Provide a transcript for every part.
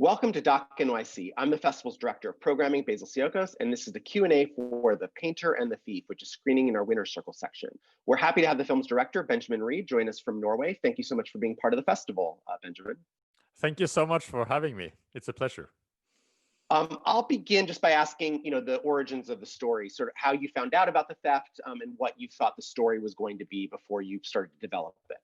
Welcome to Doc NYC. I'm the festival's director of programming, Basil Siokos, and this is the Q&A for The Painter and the Thief, which is screening in our Winner's Circle section. We're happy to have the film's director, Benjamin Ree, join us from Norway. Thank you so much for being part of the festival, Benjamin. Thank you so much for having me. It's a pleasure. I'll begin just by asking, the origins of the story, sort of how you found out about the theft and what you thought the story was going to be before you started to develop it.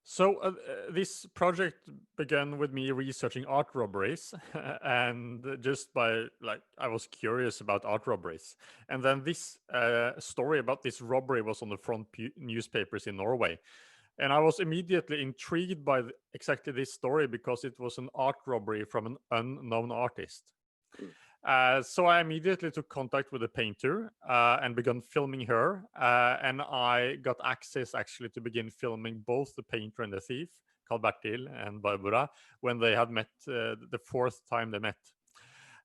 So this project began with me researching art robberies and just by I was curious about art robberies. And then this story about this robbery was on the front newspapers in Norway. And I was immediately intrigued by exactly this story because it was an art robbery from an unknown artist. So I immediately took contact with the painter and began filming her. And I got access actually to begin filming both the painter and the thief, Karl Bertil and Barbara, when they had met the fourth time they met.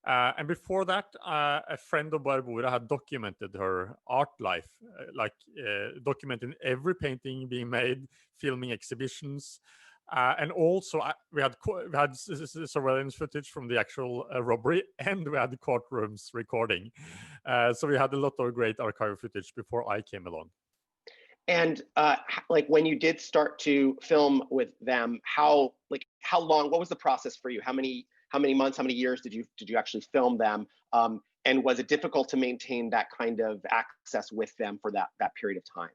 And before that, a friend of Barbara had documented her art life, documenting every painting being made, filming exhibitions. And also we had surveillance footage from the actual robbery, and we had the courtrooms recording. So we had a lot of great archival footage before I came along. And when you did start to film with them, how long? What was the process for you? How many months? How many years did you actually film them? And was it difficult to maintain that kind of access with them for that period of time?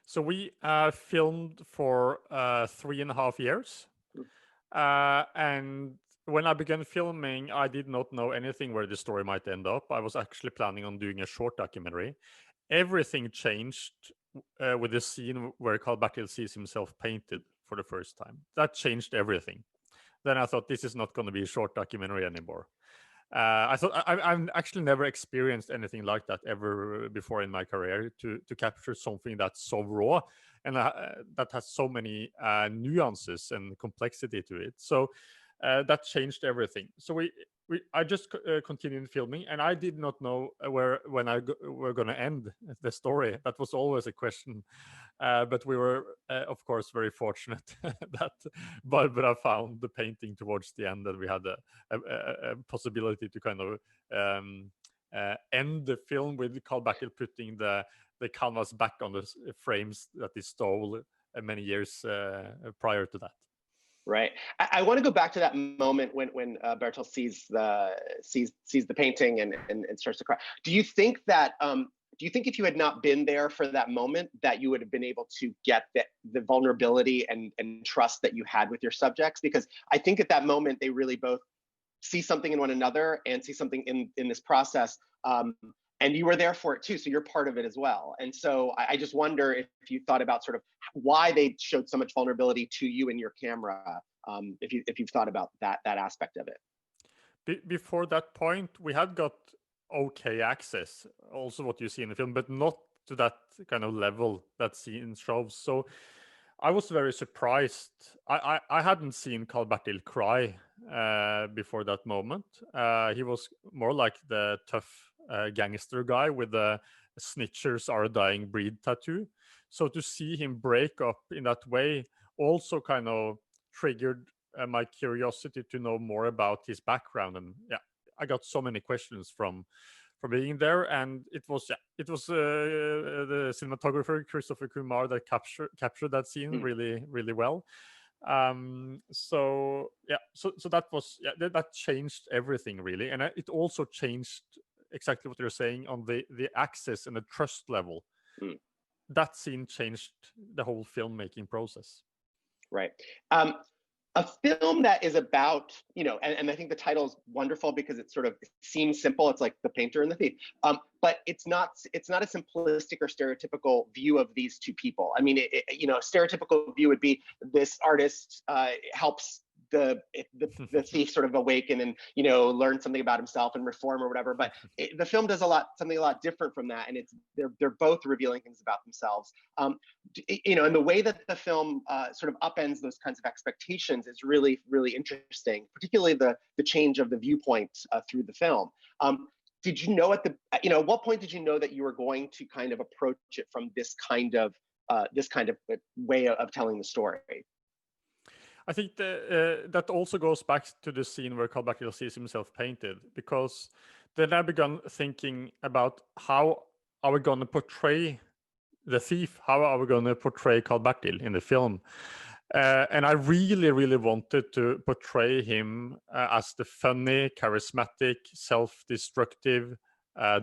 So we filmed for 3.5 years. And when I began filming, I did not know anything where the story might end up. I was actually planning on doing a short documentary. Everything changed with the scene where Karl Bertil sees himself painted for the first time. That changed everything. Then I thought, this is not going to be a short documentary anymore. I thought I've actually never experienced anything like that ever before in my career, to capture something that's so raw and that has so many nuances and complexity to it. So that changed everything. So I just continued filming, and I did not know we're going to end the story. That was always a question. But we were, of course, very fortunate that Barbara found the painting towards the end, and we had a possibility to kind of end the film with Karl Bertil putting the canvas back on the frames that he stole many years prior to that. Right. I want to go back to that moment when Bertil sees the painting and starts to cry. Do you think if you had not been there for that moment, that you would have been able to get the vulnerability and trust that you had with your subjects? Because I think at that moment, they really both see something in one another and see something in this process. And you were there for it too, so you're part of it as well. And so I just wonder if you thought about sort of why they showed so much vulnerability to you and your camera, if you've thought about that aspect of it. Before that point, we had got okay access, also what you see in the film, but not to that kind of level that scene shows. So I was very surprised. I hadn't seen Karl Bertil cry before that moment. He was more like the tough gangster guy with the snitchers are a dying breed tattoo. So to see him break up in that way also kind of triggered my curiosity to know more about his background. And yeah, I got so many questions from being there, and it was the cinematographer Christopher Kumar that captured that scene really, really well. So that was that changed everything really, and it also changed exactly what you're saying on the access and the trust level. That scene changed the whole filmmaking process. Right. A film that is about, and I think the title is wonderful because it seems simple. It's like The Painter and the Thief, but it's not a simplistic or stereotypical view of these two people. I mean, a stereotypical view would be this artist helps the thief sort of awaken and learn something about himself and reform or whatever. But the film does something a lot different from that, and they're both revealing things about themselves. And the way that the film sort of upends those kinds of expectations is really, really interesting, particularly the change of the viewpoint through the film. Did you know at what point did you know that you were going to kind of approach it from this kind of way of telling the story? I think that also goes back to the scene where Carl Bachdel sees himself painted, because then I began thinking about how are we going to portray the thief? How are we going to portray Carl Bachdel in the film? And I really, really wanted to portray him as the funny, charismatic, self-destructive,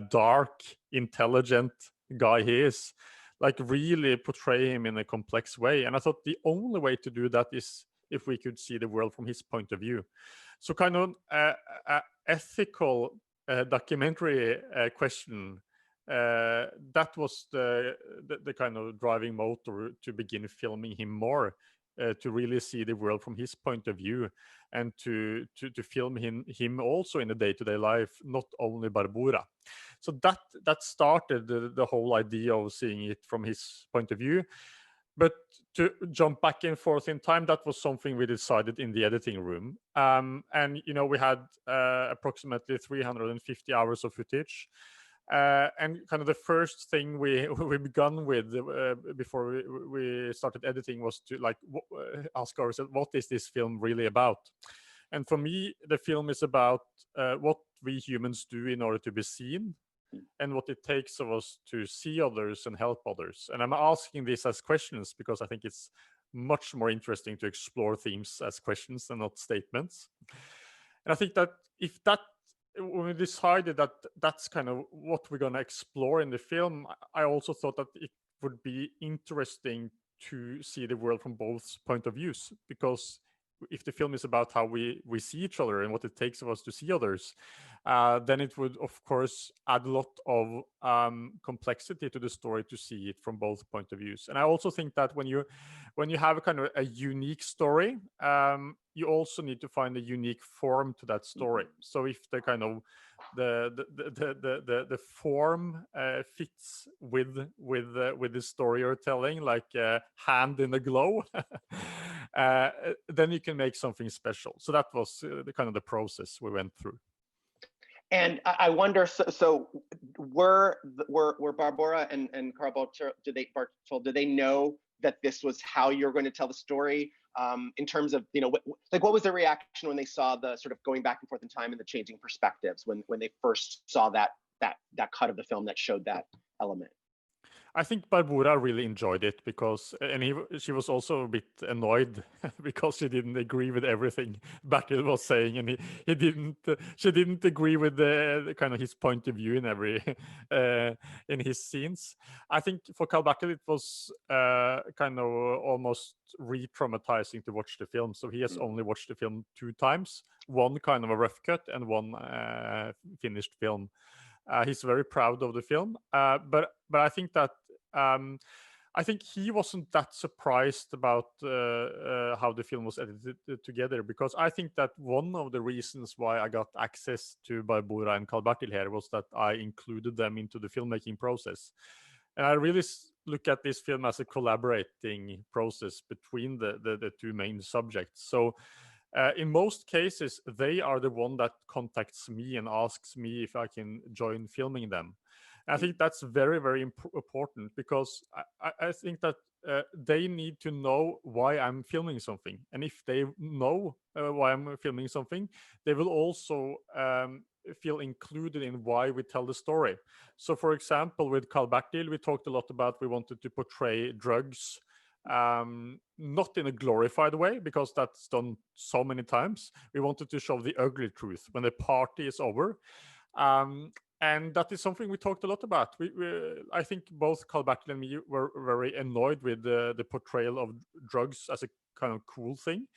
dark, intelligent guy he is. Like, really portray him in a complex way. And I thought the only way to do that is if we could see the world from his point of view. So kind of ethical documentary question. That was the kind of driving motor to begin filming him more, to really see the world from his point of view, and to film him also in the day-to-day life, not only Barbora. So that started the whole idea of seeing it from his point of view. But to jump back and forth in time, that was something we decided in the editing room. And we had approximately 350 hours of footage. And kind of the first thing we began with before we started editing was to ask ourselves, what is this film really about? And for me, the film is about what we humans do in order to be seen, and what it takes of us to see others and help others. And I'm asking this as questions because I think it's much more interesting to explore themes as questions and not statements. And I think that when we decided that that's kind of what we're going to explore in the film, I also thought that it would be interesting to see the world from both point of views, because if the film is about how we see each other and what it takes of us to see others, then it would, of course, add a lot of complexity to the story to see it from both point of views. And I also think that when you have a kind of a unique story, you also need to find a unique form to that story. So if the kind of the form fits with the story you're telling, like hand in the glow, then you can make something special. So that was the kind of the process we went through. And I wonder, so were Barbora and Carl Bartel, did they know that this was how you're going to tell the story? In terms of, what was their reaction when they saw the sort of going back and forth in time and the changing perspectives when they first saw that cut of the film that showed that element? I think Barbora really enjoyed it because, she was also a bit annoyed because she didn't agree with everything Bachdel was saying, and she didn't agree with the kind of his point of view in every in his scenes. I think for Carl Bachdel it was kind of almost re-traumatizing to watch the film. So he has only watched the film 2 times, one kind of a rough cut and one finished film. He's very proud of the film, but I think that I think he wasn't that surprised about how the film was edited together, because I think that one of the reasons why I got access to Barbora and Carl Bachdel here was that I included them into the filmmaking process. And I really look at this film as a collaborating process between the 2 main subjects. So in most cases, they are the one that contacts me and asks me if I can join filming them. I think that's very, very important, because I think that they need to know why I'm filming something. And if they know why I'm filming something, they will also feel included in why we tell the story. So, for example, with Carl Bachdel, we talked a lot about we wanted to portray drugs, not in a glorified way, because that's done so many times. We wanted to show the ugly truth when the party is over. And that is something we talked a lot about. I think both Carl Bachdel and me were very annoyed with the portrayal of drugs as a kind of cool thing.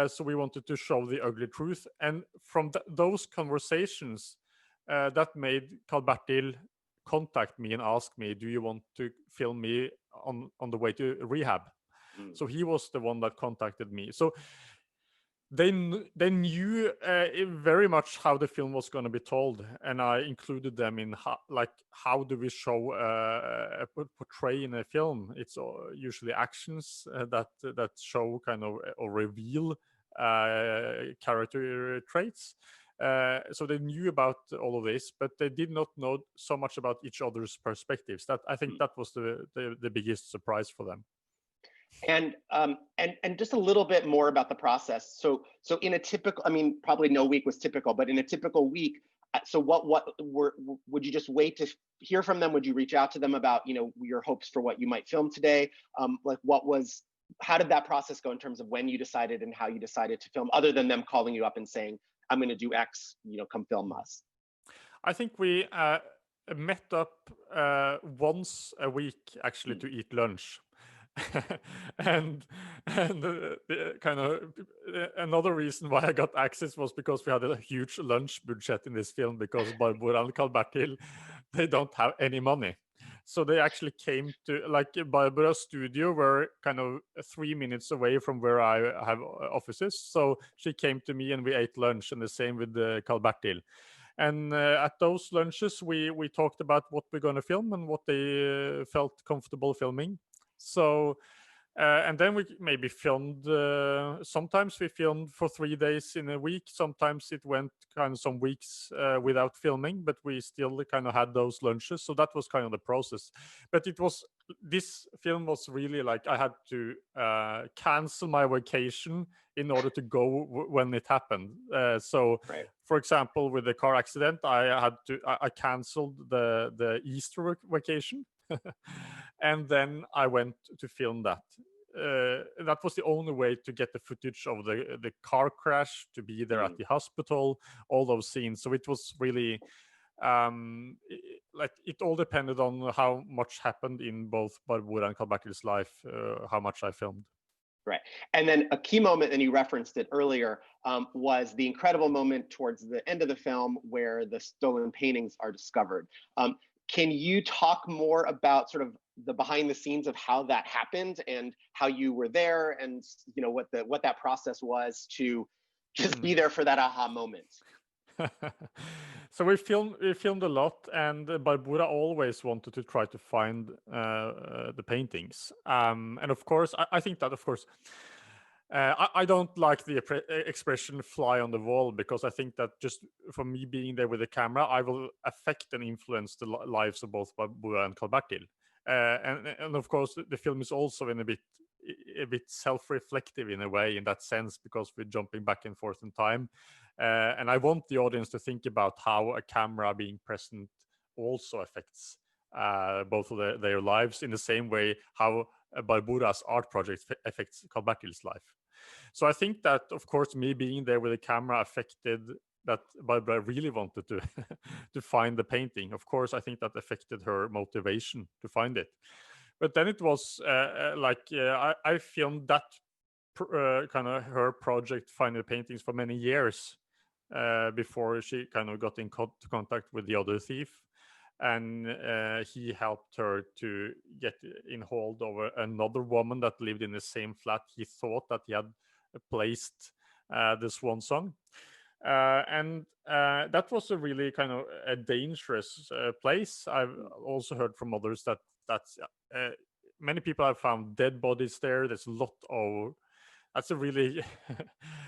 So we wanted to show the ugly truth. And from those conversations, that made Carl Bachdel contact me and ask me, do you want to film me on the way to rehab? So he was the one that contacted me. So they knew very much how the film was going to be told, and I included them in how do we show portray in a film. It's usually actions that show kind of or reveal character traits. So they knew about all of this, but they did not know so much about each other's perspectives. That I think that was the biggest surprise for them. And just a little bit more about the process. So in a typical, I mean, probably no week was typical, but in a typical week, so would you just wait to hear from them? Would you reach out to them about, your hopes for what you might film today? Like how did that process go in terms of when you decided and how you decided to film, other than them calling you up and saying, I'm going to do X, come film us? I think we met up once a week actually to eat lunch. and the kind of another reason why I got access was because we had a huge lunch budget in this film, because Barbora and Karl-Bertil, they don't have any money. So they actually came to, like, Barbora's studio were kind of 3 minutes away from where I have offices. So she came to me and we ate lunch, and the same with Karl-Bertil. And at those lunches, we talked about what we're going to film and what they felt comfortable filming. So, and then we maybe filmed, sometimes we filmed for 3 days in a week. Sometimes it went kind of some weeks without filming, but we still kind of had those lunches. So that was kind of the process. But this film was really like, I had to cancel my vacation in order to go when it happened. So, Right. for example, with the car accident, I canceled the Easter vacation. And then I went to film that. That was the only way to get the footage of the car crash, to be there at the hospital, all those scenes. So it was really like, it all depended on how much happened in both Barbora and Karl-Bertil's life, how much I filmed. Right. And then a key moment, and you referenced it earlier, was the incredible moment towards the end of the film where the stolen paintings are discovered. Can you talk more about sort of the behind the scenes of how that happened and how you were there, and what that process was to just be there for that aha moment? So we filmed a lot, and Barbora always wanted to try to find the paintings. And of course, I think that, of course, I don't like the expression "fly on the wall," because I think that just for me being there with the camera, I will affect and influence the lives of both Barbora and Karl-Bertil. And of course, the film is also a bit self-reflective in a way, in that sense, because we're jumping back and forth in time. And I want the audience to think about how a camera being present also affects both of their lives, in the same way how Barbora's art project affects Karl-Bertil's life. So I think that, of course, me being there with the camera affected that Barbora really wanted to to find the painting. Of course, I think that affected her motivation to find it. But then it was I filmed that kind of her project, Find the Paintings, for many years before she kind of got in contact with the other thief. And he helped her to get in hold of another woman that lived in the same flat he thought that he had placed the swan song. And that was a really kind of a dangerous place. I've also heard from others that's many people have found dead bodies there. There's a lot of, that's a really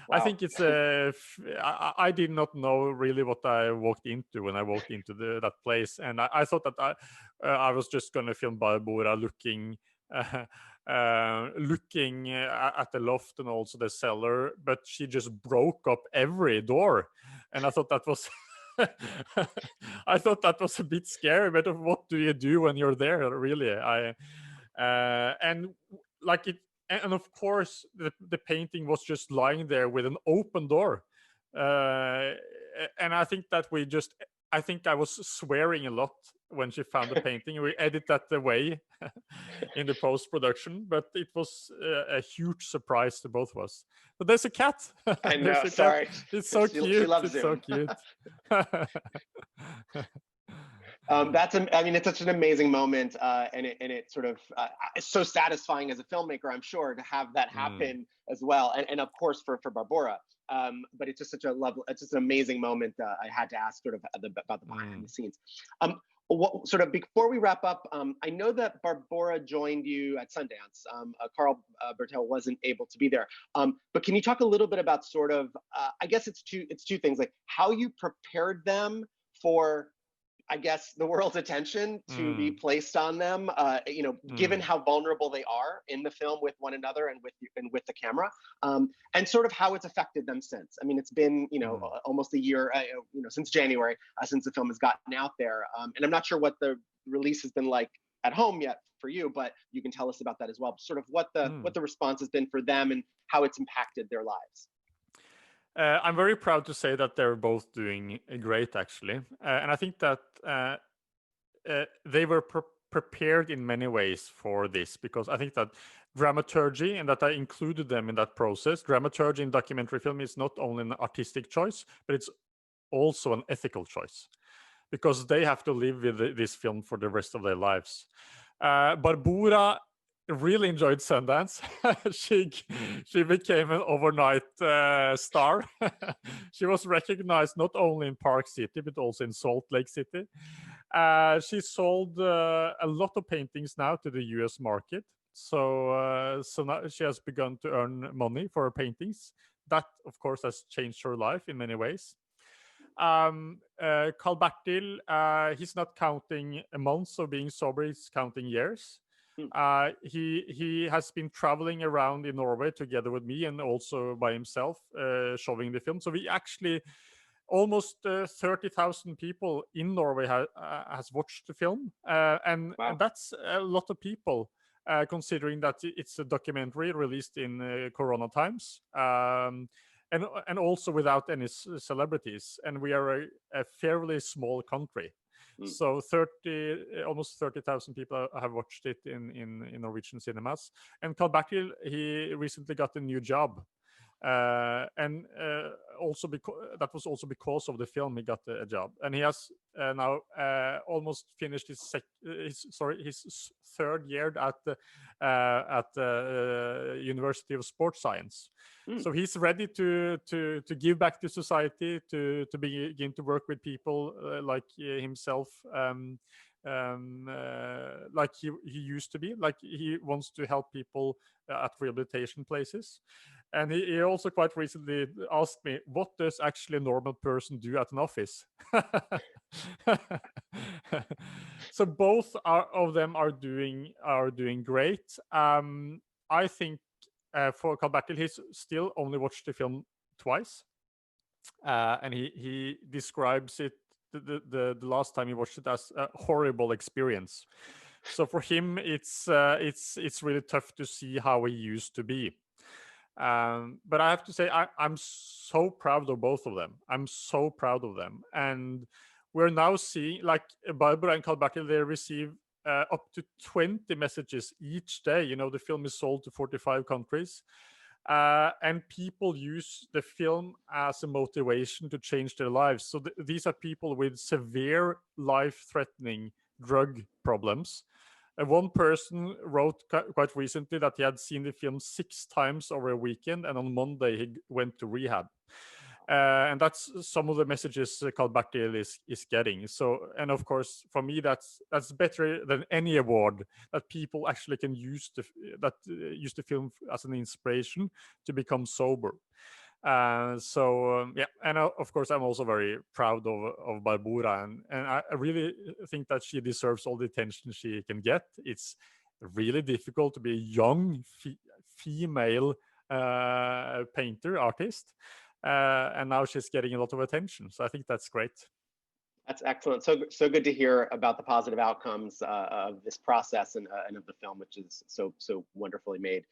Wow. I think it's I did not know really what I walked into when I walked into that place, and I thought that I was just going to film Barbora looking looking at the loft and also the cellar, but she just broke up every door, and I thought that was I thought that was a bit scary. But what do you do when you're there, really? And like it. And of course, the painting was just lying there with an open door. And I think that I think I was swearing a lot when she found the painting. We edited that away in the post-production, but it was a huge surprise to both of us. But there's a cat. I know, a sorry. Cat. It's so cute. She loves it's Zoom. so cute. I mean, it's such an amazing moment, and it sort of it's so satisfying as a filmmaker, I'm sure, to have that happen as well, and of course for Barbora. But it's just it's just an amazing moment. I had to ask sort of about the behind the scenes. What, sort of before we wrap up, I know that Barbora joined you at Sundance. Karl-Bertil wasn't able to be there, but can you talk a little bit about sort of, I guess it's two things, like how you prepared them for I guess, the world's attention to be Mm, placed on them, given mm, how vulnerable they are in the film with one another and with the camera, and sort of how it's affected them since. I mean, it's been mm. almost a year, since January, since the film has gotten out there, and I'm not sure what the release has been like at home yet for you, but you can tell us about that as well. Sort of Mm. what the response has been for them and how it's impacted their lives. I'm very proud to say that they're both doing great, actually, and I think that they were prepared in many ways for this, because I think that dramaturgy, and that I included them in that process. Dramaturgy in documentary film is not only an artistic choice, but it's also an ethical choice, because they have to live with this film for the rest of their lives. Barbora really enjoyed Sundance. she she became an overnight star. She was recognized not only in Park City but also in Salt Lake City. She sold a lot of paintings now to the U.S. market. So now she has begun to earn money for her paintings. That, of course, has changed her life in many ways. Carl Bertil, he's not counting months of being sober; he's counting years. Hmm. He has been traveling around in Norway together with me and also by himself, showing the film. So we actually almost 30,000 people in Norway has watched the film, and Wow. that's a lot of people. Considering that it's a documentary released in Corona times, and also without any celebrities, and we are a fairly small country. Hmm. So almost 30,000 people have watched it in Norwegian cinemas. And Carl Bertil, he recently got a new job, and also that was also because of the film he got a job, and he has now almost finished his third year at the University of Sports Science. Hmm. So he's ready to give back to society, to begin to work with people like himself. Like he used to be, like he wants to help people at rehabilitation places. And he also quite recently asked me, what does actually a normal person do at an office? So both of them are doing great. I think for Carl Bertil, he's still only watched the film twice, and he describes it the last time he watched it as a horrible experience. So for him, it's really tough to see how he used to be. But I have to say, I'm so proud of both of them. I'm so proud of them. And we're now seeing, like, Barbara and Carl Bertil, they receive up to 20 messages each day. You know, the film is sold to 45 countries. And people use the film as a motivation to change their lives. So these are people with severe life-threatening drug problems. One person wrote quite recently that he had seen the film 6 times over a weekend, and on Monday he went to rehab. And that's some of the messages Carl Bertil is getting. So, and of course, for me, that's better than any award, that people actually can use use the film as an inspiration to become sober. Yeah, and of course, I'm also very proud of Barbora, and I really think that she deserves all the attention she can get. It's really difficult to be a young female painter artist, and now she's getting a lot of attention. So I think that's great. That's excellent. So good to hear about the positive outcomes of this process and of the film, which is so wonderfully made.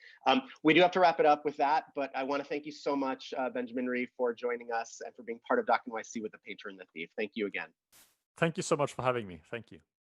We do have to wrap it up with that, but I want to thank you so much, Benjamin Ree, for joining us and for being part of Doc NYC with The Painter and the Thief. Thank you again. Thank you so much for having me. Thank you.